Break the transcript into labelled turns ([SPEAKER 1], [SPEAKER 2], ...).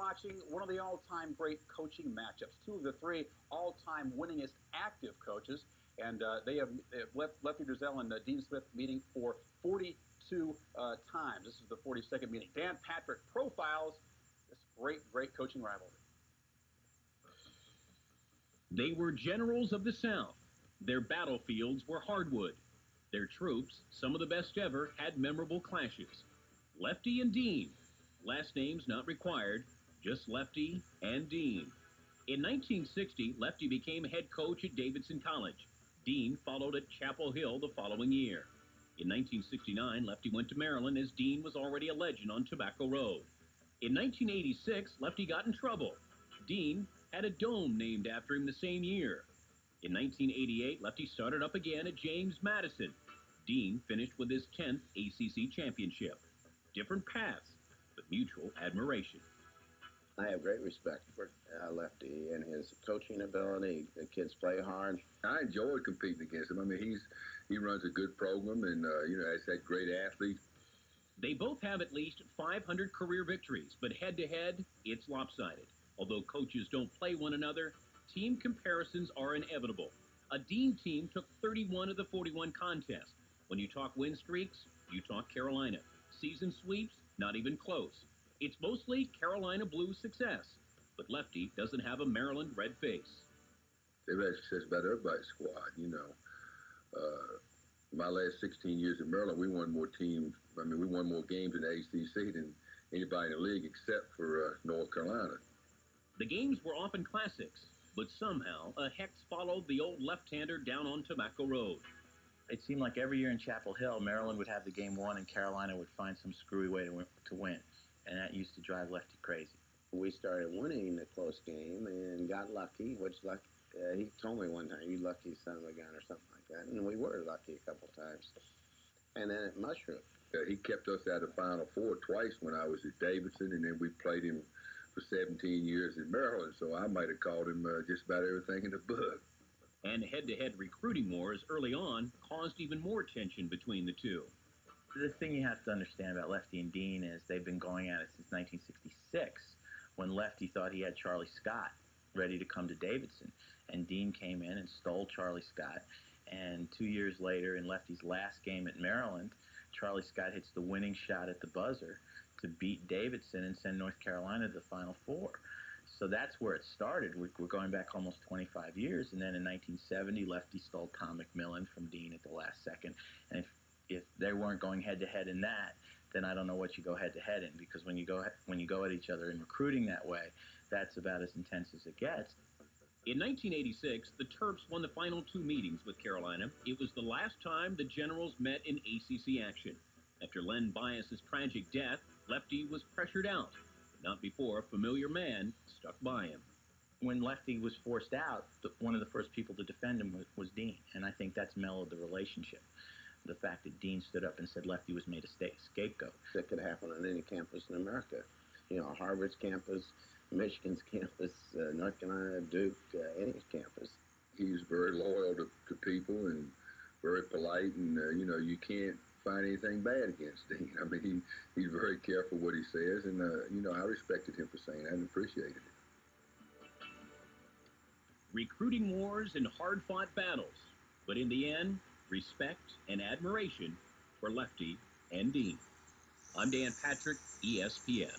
[SPEAKER 1] watching one of the all-time great coaching matchups. Two of the three all-time winningest active coaches. And they have Lefty Driesell and Dean Smith meeting for 42 times. This is the 42nd meeting. Dan Patrick profiles this great coaching rivalry.
[SPEAKER 2] They were generals of the South. Their battlefields were hardwood. Their troops, some of the best ever, had memorable clashes. Lefty and Dean. Last names not required, just Lefty and Dean. In 1960, Lefty became head coach at Davidson College. Dean followed at Chapel Hill the following year. In 1969, Lefty went to Maryland as Dean was already a legend on Tobacco Road. In 1986, Lefty got in trouble. Dean had a dome named after him the same year. In 1988, Lefty started up again at James Madison. Dean finished with his 10th ACC championship. Different paths, but mutual admiration.
[SPEAKER 3] I have great respect for Lefty and his coaching ability. The kids play hard.
[SPEAKER 4] I enjoy competing against him. I mean, he runs a good program and, has had great athletes.
[SPEAKER 2] They both have at least 500 career victories, but head-to-head, it's lopsided. Although coaches don't play one another, team comparisons are inevitable. A Dean team took 31 of the 41 contests. When you talk win streaks, you talk Carolina. Season sweeps, not even close. It's mostly Carolina Blues success, but Lefty doesn't have a Maryland red face.
[SPEAKER 4] They've had success about everybody's squad, My last 16 years in Maryland, we won more teams. I mean, we won more games in the ACC than anybody in the league except for North Carolina.
[SPEAKER 2] The games were often classics, but somehow a hex followed the old left-hander down on Tobacco Road.
[SPEAKER 5] It seemed like every year in Chapel Hill, Maryland would have the game won and Carolina would find some screwy way to win. And that used to drive Lefty crazy.
[SPEAKER 3] We started winning the close game and got lucky, which he told me one time, "You lucky son of a gun," or something like that. And we were lucky a couple times. And then it mushroomed.
[SPEAKER 4] He kept us out of the Final Four twice when I was at Davidson, and then we played him for 17 years in Maryland, so I might have called him just about everything in the book.
[SPEAKER 2] And head-to-head recruiting wars early on caused even more tension between the two.
[SPEAKER 5] The thing you have to understand about Lefty and Dean is they've been going at it since 1966, when Lefty thought he had Charlie Scott ready to come to Davidson. And Dean came in and stole Charlie Scott. And 2 years later, in Lefty's last game at Maryland, Charlie Scott hits the winning shot at the buzzer to beat Davidson and send North Carolina to the Final Four. So that's where it started. We're going back almost 25 years. And then in 1970, Lefty stole Tom McMillan from Dean at the last second. And if they weren't going head-to-head in that, then I don't know what you go head-to-head in, because when you go at each other in recruiting that way, that's about as intense as it gets.
[SPEAKER 2] In 1986, the Terps won the final two meetings with Carolina. It was the last time the Generals met in ACC action. After Len Bias's tragic death, Lefty was pressured out, not before a familiar man stuck by him.
[SPEAKER 5] When Lefty was forced out, one of the first people to defend him was Dean, and I think that's mellowed the relationship. The fact that Dean stood up and said Lefty was made a scapegoat.
[SPEAKER 3] That could happen on any campus in America. Harvard's campus, Michigan's campus, North Carolina, Duke, any campus.
[SPEAKER 4] He's very loyal to people and very polite, and, you can't find anything bad against Dean. I mean, he's very careful what he says, and, I respected him for saying that and appreciated it.
[SPEAKER 2] Recruiting wars and hard-fought battles, but in the end, respect and admiration for Lefty and Dean. I'm Dan Patrick, ESPN.